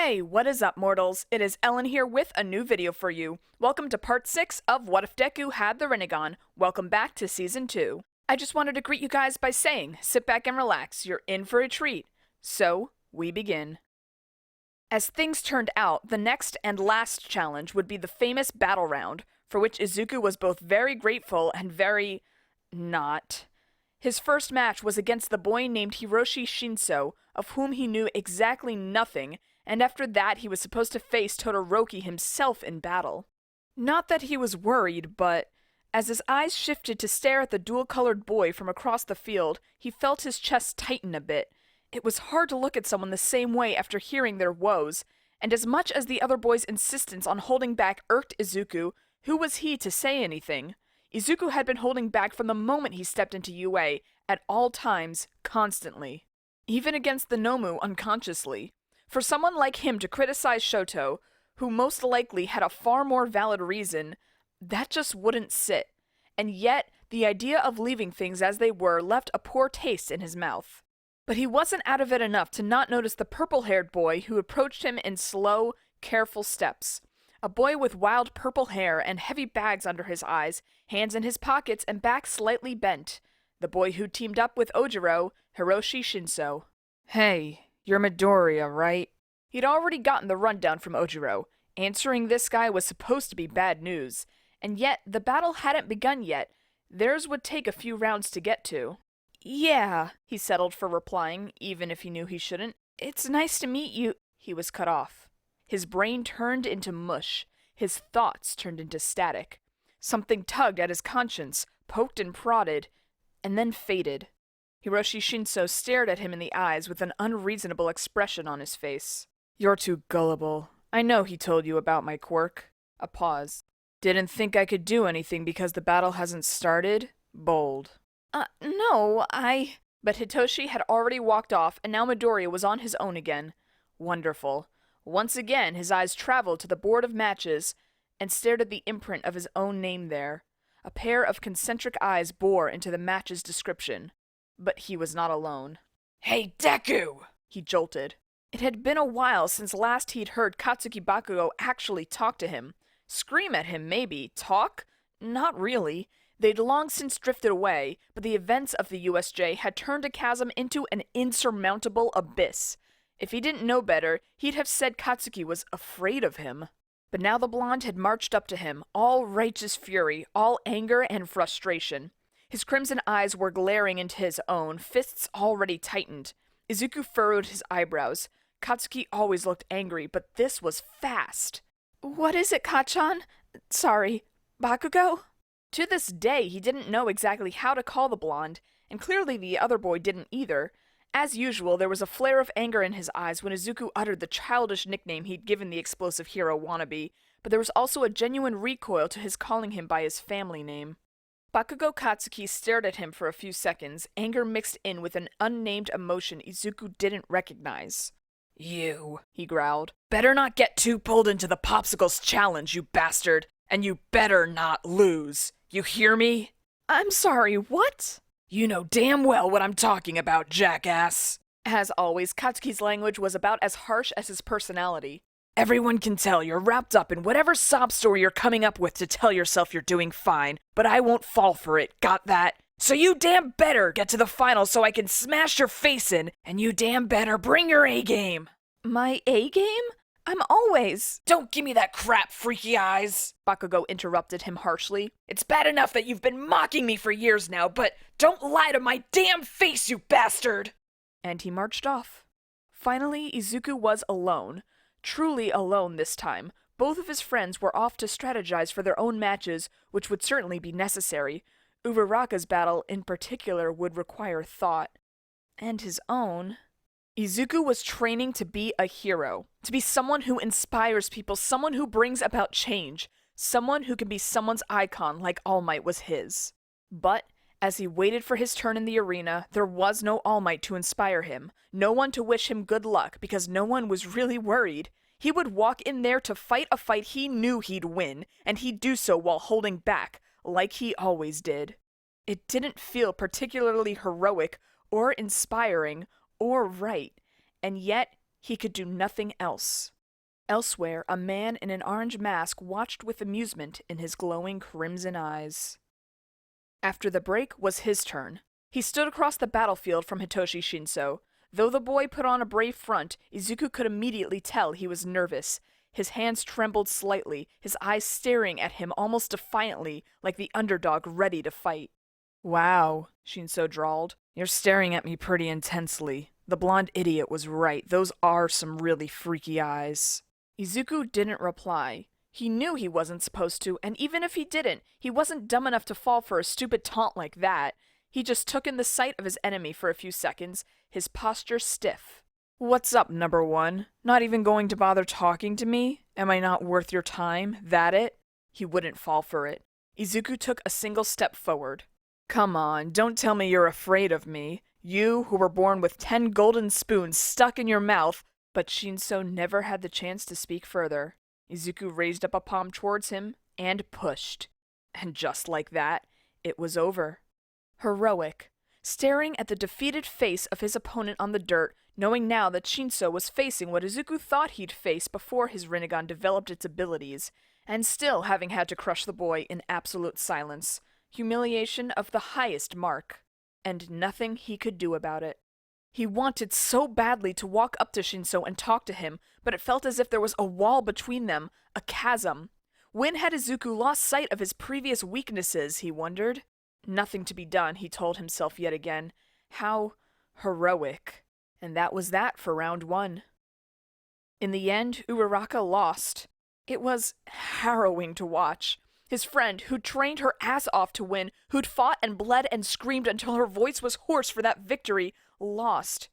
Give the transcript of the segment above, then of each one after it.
Hey, what is up, mortals? It is Ellen here with a new video for you. Welcome to part 6 of What If Deku Had the Rinnegan. Welcome back to Season 2. I just wanted to greet you guys by saying, sit back and relax, you're in for a treat. So, we begin. As things turned out, the next and last challenge would be the famous battle round, for which Izuku was both very grateful and very... not. His first match was against the boy named Hiroshi Shinso, of whom he knew exactly nothing, and after that he was supposed to face Todoroki himself in battle. Not that he was worried, but as his eyes shifted to stare at the dual-colored boy from across the field, he felt his chest tighten a bit. It was hard to look at someone the same way after hearing their woes, and as much as the other boy's insistence on holding back irked Izuku, who was he to say anything? Izuku had been holding back from the moment he stepped into UA, at all times, constantly. Even against the Nomu unconsciously. For someone like him to criticize Shoto, who most likely had a far more valid reason, that just wouldn't sit. And yet, the idea of leaving things as they were left a poor taste in his mouth. But he wasn't out of it enough to not notice the purple-haired boy who approached him in slow, careful steps. A boy with wild purple hair and heavy bags under his eyes, hands in his pockets and back slightly bent. The boy who teamed up with Ojiro, Hiroshi Shinso. Hey, you're Midoriya, right? He'd already gotten the rundown from Ojiro. Answering this guy was supposed to be bad news. And yet, the battle hadn't begun yet. Theirs would take a few rounds to get to. Yeah, he settled for replying, even if he knew he shouldn't. It's nice to meet you. He was cut off. His brain turned into mush. His thoughts turned into static. Something tugged at his conscience, poked and prodded, and then faded. Hiroshi Shinso stared at him in the eyes with an unreasonable expression on his face. You're too gullible. I know he told you about my quirk. A pause. Didn't think I could do anything because the battle hasn't started? Bold. No, But Hitoshi had already walked off, and now Midoriya was on his own again. Wonderful. Once again, his eyes traveled to the board of matches and stared at the imprint of his own name there. A pair of concentric eyes bore into the match's description. But he was not alone. Hey, Deku! He jolted. It had been a while since last he'd heard Katsuki Bakugo actually talk to him. Scream at him, maybe. Talk? Not really. They'd long since drifted away, but the events of the USJ had turned a chasm into an insurmountable abyss. If he didn't know better, he'd have said Katsuki was afraid of him. But now the blonde had marched up to him, all righteous fury, all anger and frustration. His crimson eyes were glaring into his own, fists already tightened. Izuku furrowed his eyebrows. Katsuki always looked angry, but this was fast. What is it, Kachan? Sorry, Bakugo? To this day, he didn't know exactly how to call the blonde, and clearly the other boy didn't either. As usual, there was a flare of anger in his eyes when Izuku uttered the childish nickname he'd given the explosive hero wannabe, but there was also a genuine recoil to his calling him by his family name. Bakugo Katsuki stared at him for a few seconds, anger mixed in with an unnamed emotion Izuku didn't recognize. You, he growled, better not get too pulled into the Popsicles challenge, you bastard, and you better not lose. You hear me? I'm sorry, what? You know damn well what I'm talking about, jackass. As always, Katsuki's language was about as harsh as his personality. Everyone can tell you're wrapped up in whatever sob story you're coming up with to tell yourself you're doing fine, but I won't fall for it, got that? So you damn better get to the final so I can smash your face in, and you damn better bring your A-game. My A-game? I'm always... Don't give me that crap, freaky eyes! Bakugo interrupted him harshly. It's bad enough that you've been mocking me for years now, but don't lie to my damn face, you bastard! And he marched off. Finally, Izuku was alone. Truly alone this time. Both of his friends were off to strategize for their own matches, which would certainly be necessary. Uraraka's battle, in particular, would require thought. And his own... Izuku was training to be a hero, to be someone who inspires people, someone who brings about change, someone who can be someone's icon like All Might was his. But, as he waited for his turn in the arena, there was no All Might to inspire him, no one to wish him good luck because no one was really worried. He would walk in there to fight a fight he knew he'd win, and he'd do so while holding back, like he always did. It didn't feel particularly heroic or inspiring or right, and yet He could do nothing else. Elsewhere, a man in an orange mask watched with amusement in his glowing crimson eyes. After the break was his turn. He stood across the battlefield from Hitoshi Shinso. Though the boy put on a brave front, Izuku could immediately tell he was nervous. His hands trembled slightly, his eyes staring at him almost defiantly, like the underdog ready to fight. "Wow," Shinso drawled. "You're staring at me pretty intensely. The blonde idiot was right. Those are some really freaky eyes." Izuku didn't reply. He knew he wasn't supposed to, and even if he didn't, he wasn't dumb enough to fall for a stupid taunt like that. He just took in the sight of his enemy for a few seconds, his posture stiff. "What's up, number one? Not even going to bother talking to me? Am I not worth your time? That it?" He wouldn't fall for it. Izuku took a single step forward. "Come on, don't tell me you're afraid of me. You, who were born with 10 golden spoons stuck in your mouth." But Shinso never had the chance to speak further. Izuku raised up a palm towards him and pushed. And just like that, it was over. Heroic. Staring at the defeated face of his opponent on the dirt, knowing now that Shinso was facing what Izuku thought he'd face before his Rinnegan developed its abilities, and still having had to crush the boy in absolute silence. Humiliation of the highest mark. And nothing he could do about it. He wanted so badly to walk up to Shinso and talk to him, but it felt as if there was a wall between them, a chasm. When had Izuku lost sight of his previous weaknesses, he wondered? Nothing to be done, he told himself yet again. How heroic. And that was that for round 1. In the end, Uraraka lost. It was harrowing to watch. His friend, who'd trained her ass off to win, who'd fought and bled and screamed until her voice was hoarse for that victory, lost.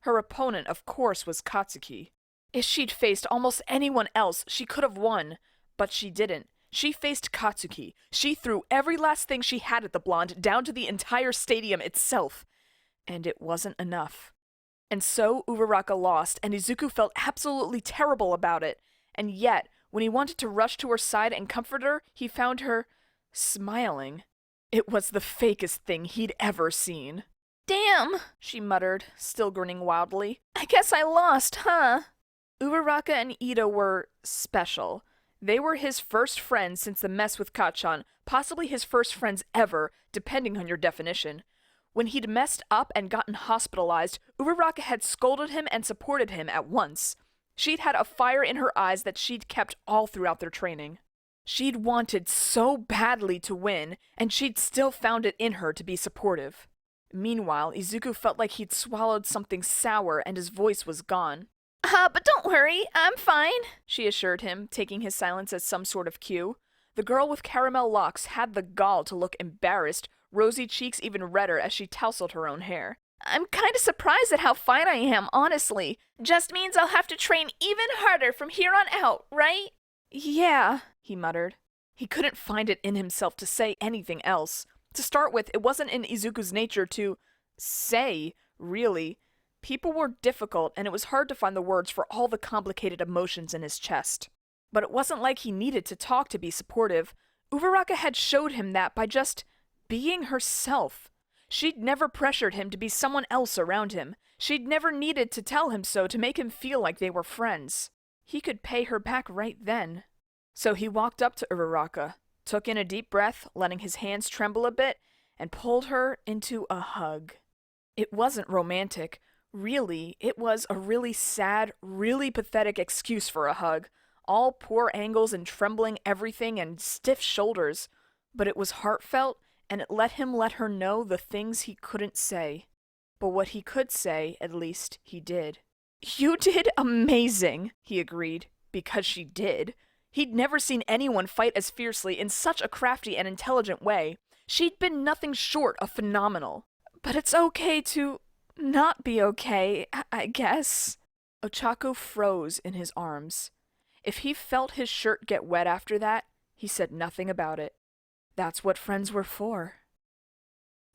Her opponent, of course, was Katsuki. If she'd faced almost anyone else, she could have won. But she didn't. She faced Katsuki. She threw every last thing she had at the blonde, down to the entire stadium itself. And it wasn't enough. And so Uraraka lost, and Izuku felt absolutely terrible about it. And yet, when he wanted to rush to her side and comfort her, he found her smiling. It was the fakest thing he'd ever seen. "Damn," she muttered, still grinning wildly. "I guess I lost, huh?" Uraraka and Ito were special. They were his first friends since the mess with Kachan, possibly his first friends ever, depending on your definition. When he'd messed up and gotten hospitalized, Uraraka had scolded him and supported him at once. She'd had a fire in her eyes that she'd kept all throughout their training. She'd wanted so badly to win, and she'd still found it in her to be supportive. Meanwhile, Izuku felt like he'd swallowed something sour and his voice was gone. But don't worry, I'm fine," she assured him, taking his silence as some sort of cue. The girl with caramel locks had the gall to look embarrassed, rosy cheeks even redder as she tousled her own hair. "I'm kinda surprised at how fine I am, honestly. Just means I'll have to train even harder from here on out, right?" "Yeah," he muttered. He couldn't find it in himself to say anything else. To start with, it wasn't in Izuku's nature to say, really. People were difficult, and it was hard to find the words for all the complicated emotions in his chest. But it wasn't like he needed to talk to be supportive. Uraraka had showed him that by just being herself. She'd never pressured him to be someone else around him. She'd never needed to tell him so to make him feel like they were friends. He could pay her back right then. So he walked up to Uraraka, took in a deep breath, letting his hands tremble a bit, and pulled her into a hug. It wasn't romantic. Really, it was a really sad, really pathetic excuse for a hug. All poor angles and trembling everything and stiff shoulders. But it was heartfelt, and it let him let her know the things he couldn't say. But what he could say, at least, he did. "You did amazing," he agreed, because she did. He'd never seen anyone fight as fiercely in such a crafty and intelligent way. She'd been nothing short of phenomenal. But it's okay to not be okay, I guess. Ochako froze in his arms. If he felt his shirt get wet after that, he said nothing about it. That's what friends were for.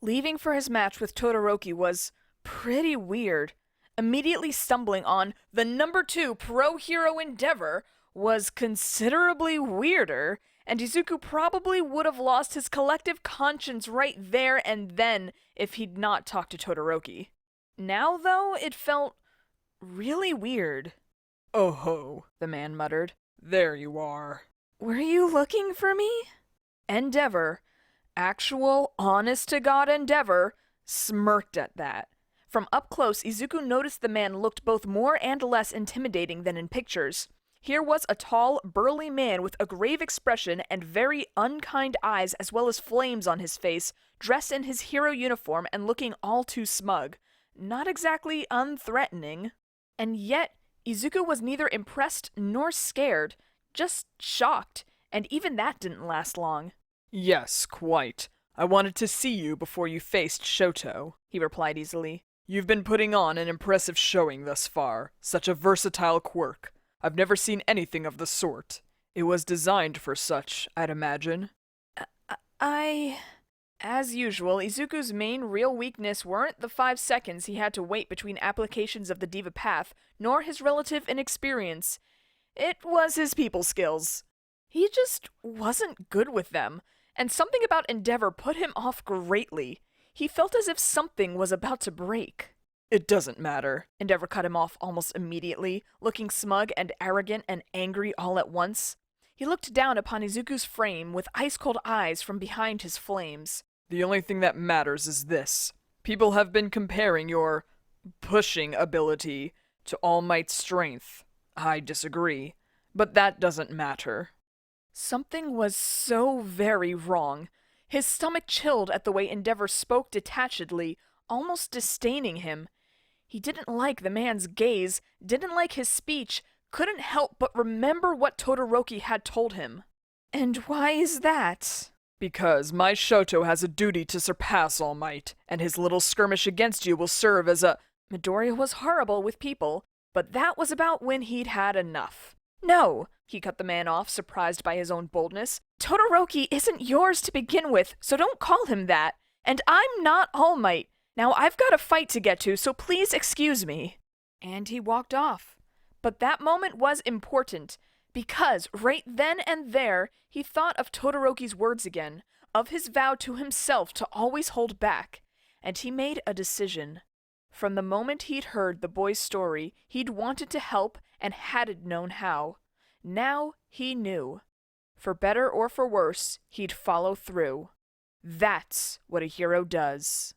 Leaving for his match with Todoroki was pretty weird. Immediately stumbling on the number 2 pro hero endeavor was considerably weirder, and Izuku probably would have lost his collective conscience right there and then if he'd not talked to Todoroki. Now, though, it felt really weird. Oh ho, The man muttered. there you are. Were you looking for me? Endeavor, actual honest-to-God Endeavor, smirked at that. From up close, Izuku noticed the man looked both more and less intimidating than in pictures. Here was a tall, burly man with a grave expression and very unkind eyes as well as flames on his face, dressed in his hero uniform and looking all too smug. Not exactly unthreatening. And yet, Izuku was neither impressed nor scared, just shocked, and even that didn't last long. Yes, quite. I wanted to see you before you faced Shoto, He replied easily. You've been putting on an impressive showing thus far. Such a versatile quirk. I've never seen anything of the sort. It was designed for such, I'd imagine. As usual, Izuku's main real weakness weren't the 5 seconds he had to wait between applications of the Diva Path, nor his relative inexperience. It was his people skills. He just wasn't good with them, and something about Endeavor put him off greatly. He felt as if something was about to break. It doesn't matter. Endeavor cut him off almost immediately, looking smug and arrogant and angry all at once. He looked down upon Izuku's frame with ice-cold eyes from behind his flames. The only thing that matters is this. People have been comparing your pushing ability to All Might's strength. I disagree, but that doesn't matter. Something was so very wrong. His stomach chilled at the way Endeavor spoke detachedly, almost disdaining him. He didn't like the man's gaze, didn't like his speech, couldn't help but remember what Todoroki had told him. And why is that? Because my Shoto has a duty to surpass All Might, and his little skirmish against you will serve as a— Midoriya was horrible with people, but that was about when he'd had enough. No, he cut the man off, surprised by his own boldness. Todoroki isn't yours to begin with, so don't call him that. And I'm not All Might. Now I've got a fight to get to, so please excuse me. And he walked off. But that moment was important, because right then and there, he thought of Todoroki's words again, of his vow to himself to always hold back, and he made a decision. From the moment he'd heard the boy's story, he'd wanted to help and hadn't known how. Now he knew. For better or for worse, he'd follow through. That's what a hero does.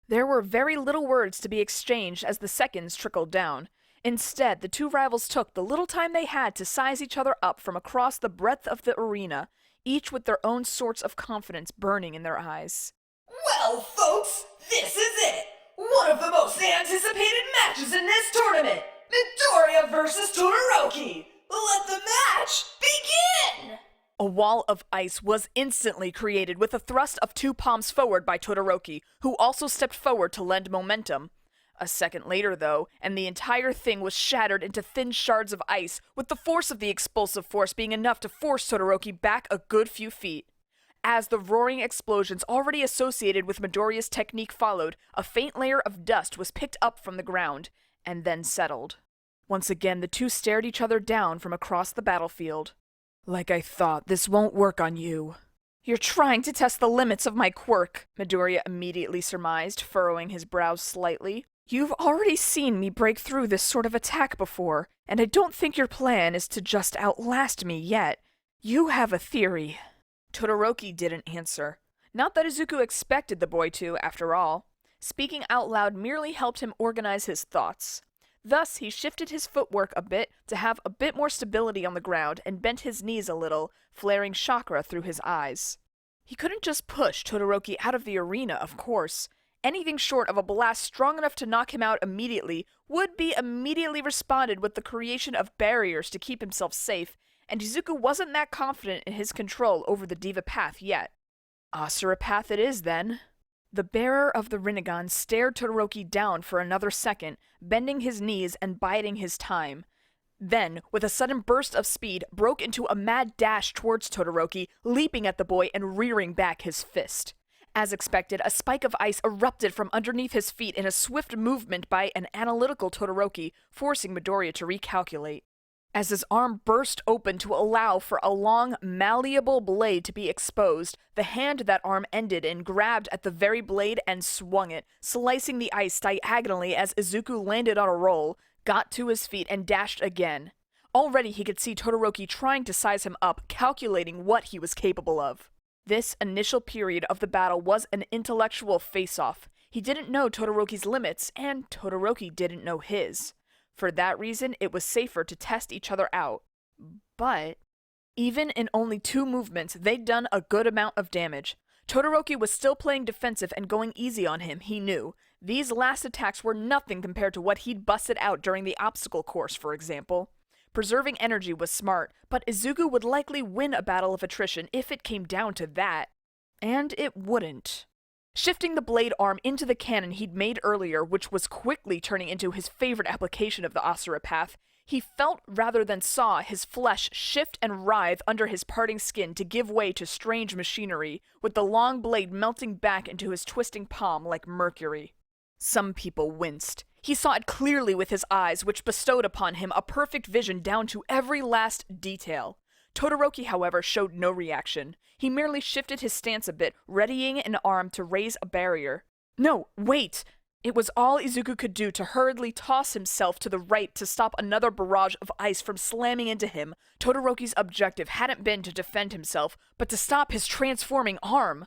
There were very little words to be exchanged as the seconds trickled down. Instead, the two rivals took the little time they had to size each other up from across the breadth of the arena, each with their own sorts of confidence burning in their eyes. Well, folks, this is it! One of the most anticipated matches in this tournament! Midoriya versus Todoroki! Let the match begin! A wall of ice was instantly created with a thrust of 2 palms forward by Todoroki, who also stepped forward to lend momentum. A second later, though, and the entire thing was shattered into thin shards of ice, with the force of the expulsive force being enough to force Todoroki back a good few feet. As the roaring explosions already associated with Midoriya's technique followed, a faint layer of dust was picked up from the ground, and then settled. Once again, the two stared each other down from across the battlefield. Like I thought, this won't work on you. You're trying to test the limits of my quirk, Midoriya immediately surmised, furrowing his brows slightly. You've already seen me break through this sort of attack before, and I don't think your plan is to just outlast me yet. You have a theory. Todoroki didn't answer. Not that Izuku expected the boy to, after all. Speaking out loud merely helped him organize his thoughts. Thus, he shifted his footwork a bit to have a bit more stability on the ground and bent his knees a little, flaring chakra through his eyes. He couldn't just push Todoroki out of the arena, of course. Anything short of a blast strong enough to knock him out immediately would be immediately responded with the creation of barriers to keep himself safe, and Izuku wasn't that confident in his control over the Diva Path yet. Asura Path it is, then. The bearer of the Rinnegan stared Todoroki down for another second, bending his knees and biding his time. Then, with a sudden burst of speed, broke into a mad dash towards Todoroki, leaping at the boy and rearing back his fist. As expected, a spike of ice erupted from underneath his feet in a swift movement by an analytical Todoroki, forcing Midoriya to recalculate. As his arm burst open to allow for a long, malleable blade to be exposed, the hand that arm ended in grabbed at the very blade and swung it, slicing the ice diagonally as Izuku landed on a roll, got to his feet, and dashed again. Already he could see Todoroki trying to size him up, calculating what he was capable of. This initial period of the battle was an intellectual face-off. He didn't know Todoroki's limits, and Todoroki didn't know his. For that reason, it was safer to test each other out. But even in only 2 movements, they'd done a good amount of damage. Todoroki was still playing defensive and going easy on him, he knew. These last attacks were nothing compared to what he'd busted out during the obstacle course, for example. Preserving energy was smart, but Izuku would likely win a battle of attrition if it came down to that. And it wouldn't. Shifting the blade arm into the cannon he'd made earlier, which was quickly turning into his favorite application of the Asura Path, he felt rather than saw his flesh shift and writhe under his parting skin to give way to strange machinery, with the long blade melting back into his twisting palm like mercury. Some people winced. He saw it clearly with his eyes, which bestowed upon him a perfect vision down to every last detail. Todoroki, however, showed no reaction. He merely shifted his stance a bit, readying an arm to raise a barrier. No, wait! It was all Izuku could do to hurriedly toss himself to the right to stop another barrage of ice from slamming into him. Todoroki's objective hadn't been to defend himself, but to stop his transforming arm.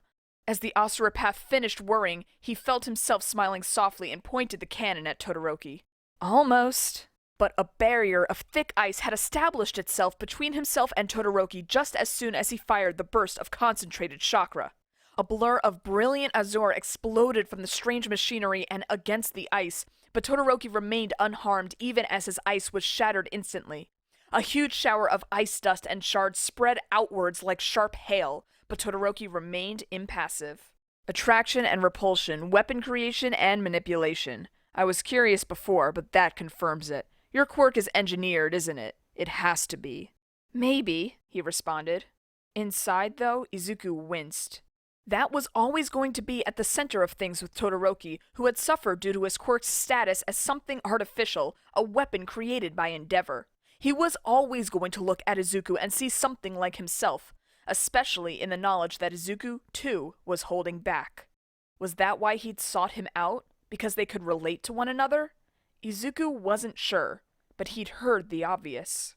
As the Asura Path finished whirring, he felt himself smiling softly and pointed the cannon at Todoroki. Almost. But a barrier of thick ice had established itself between himself and Todoroki just as soon as he fired the burst of concentrated chakra. A blur of brilliant azure exploded from the strange machinery and against the ice, but Todoroki remained unharmed even as his ice was shattered instantly. A huge shower of ice dust and shards spread outwards like sharp hail, but Todoroki remained impassive. Attraction and repulsion, weapon creation and manipulation. I was curious before, but that confirms it. Your quirk is engineered, isn't it? It has to be. Maybe, he responded. Inside, though, Izuku winced. That was always going to be at the center of things with Todoroki, who had suffered due to his quirk's status as something artificial, a weapon created by endeavor. He was always going to look at Izuku and see something like himself, especially in the knowledge that Izuku, too, was holding back. Was that why he'd sought him out? Because they could relate to one another? Izuku wasn't sure, but he'd heard the obvious.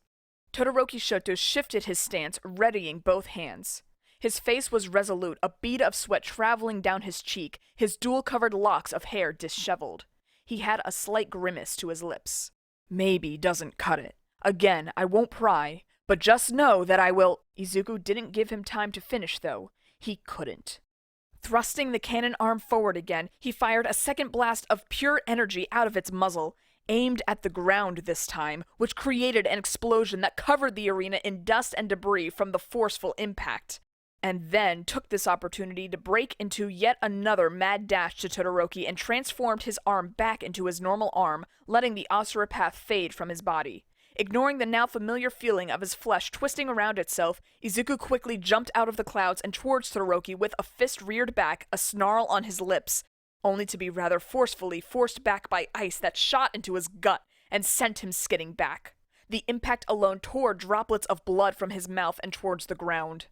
Todoroki Shoto shifted his stance, readying both hands. His face was resolute, a bead of sweat traveling down his cheek, his dual-covered locks of hair disheveled. He had a slight grimace to his lips. Maybe doesn't cut it. Again, I won't pry, but just know that I will— Izuku didn't give him time to finish, though. He couldn't. Thrusting the cannon arm forward again, he fired a second blast of pure energy out of its muzzle, aimed at the ground this time, which created an explosion that covered the arena in dust and debris from the forceful impact. And then took this opportunity to break into yet another mad dash to Todoroki and transformed his arm back into his normal arm, letting the Asura Path fade from his body. Ignoring the now familiar feeling of his flesh twisting around itself, Izuku quickly jumped out of the clouds and towards Todoroki with a fist reared back, a snarl on his lips, only to be rather forcefully forced back by ice that shot into his gut and sent him skidding back. The impact alone tore droplets of blood from his mouth and towards the ground.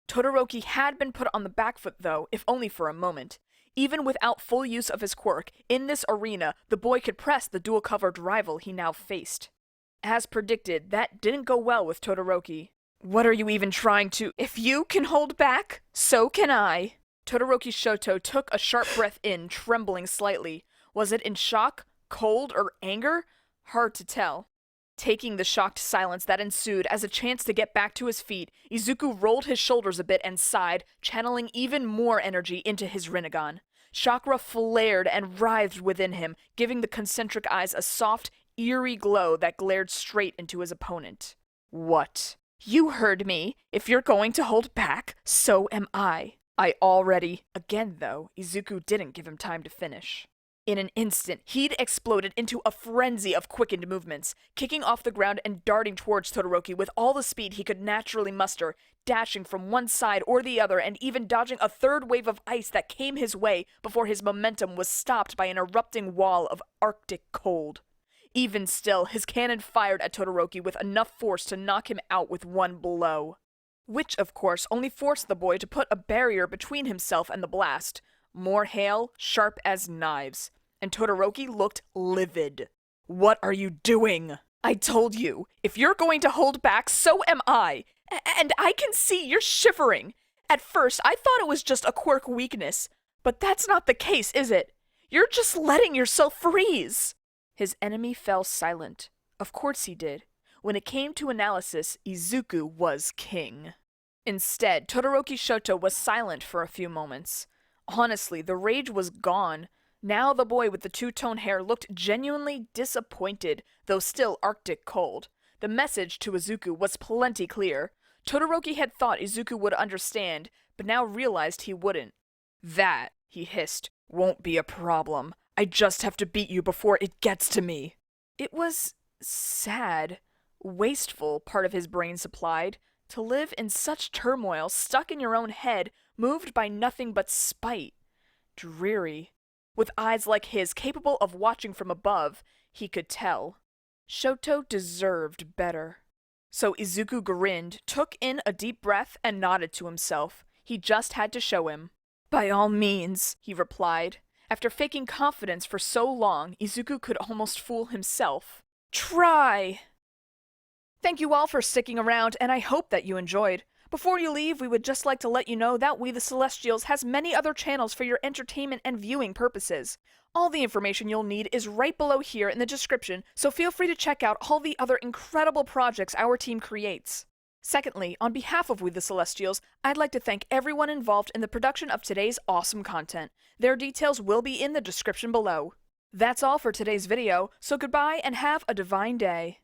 Todoroki had been put on the back foot, though, if only for a moment. Even without full use of his quirk, in this arena, the boy could press the dual-covered rival he now faced. As predicted, that didn't go well with Todoroki. What are you even trying to— If you can hold back, so can I. Todoroki Shoto took a sharp breath in, trembling slightly. Was it in shock, cold, or anger? Hard to tell. Taking the shocked silence that ensued as a chance to get back to his feet, Izuku rolled his shoulders a bit and sighed, channeling even more energy into his Rinnegan. Chakra flared and writhed within him, giving the concentric eyes a soft, eerie glow that glared straight into his opponent. What? You heard me. If you're going to hold back, so am I. I already— Again, though, Izuku didn't give him time to finish. In an instant, he'd exploded into a frenzy of quickened movements, kicking off the ground and darting towards Todoroki with all the speed he could naturally muster, dashing from one side or the other and even dodging a third wave of ice that came his way before his momentum was stopped by an erupting wall of arctic cold. Even still, his cannon fired at Todoroki with enough force to knock him out with one blow. Which, of course, only forced the boy to put a barrier between himself and the blast. More hail, sharp as knives. And Todoroki looked livid. "What are you doing?" "I told you, if you're going to hold back, so am I. And I can see you're shivering. At first, I thought it was just a quirk weakness. But that's not the case, is it? You're just letting yourself freeze." His enemy fell silent. Of course he did. When it came to analysis, Izuku was king. Instead, Todoroki Shoto was silent for a few moments. Honestly, the rage was gone. Now the boy with the two-tone hair looked genuinely disappointed, though still arctic cold. The message to Izuku was plenty clear. Todoroki had thought Izuku would understand, but now realized he wouldn't. "That," he hissed, "won't be a problem. I just have to beat you before it gets to me." It was sad, wasteful, part of his brain supplied, to live in such turmoil, stuck in your own head, moved by nothing but spite. Dreary. With eyes like his, capable of watching from above, he could tell. Shoto deserved better. So Izuku grinned, took in a deep breath, and nodded to himself. He just had to show him. "By all means," he replied. After faking confidence for so long, Izuku could almost fool himself. "Try!" Thank you all for sticking around, and I hope that you enjoyed. Before you leave, we would just like to let you know that We the Celestials has many other channels for your entertainment and viewing purposes. All the information you'll need is right below here in the description, so feel free to check out all the other incredible projects our team creates. Secondly, on behalf of We the Celestials, I'd like to thank everyone involved in the production of today's awesome content. Their details will be in the description below. That's all for today's video, so goodbye and have a divine day.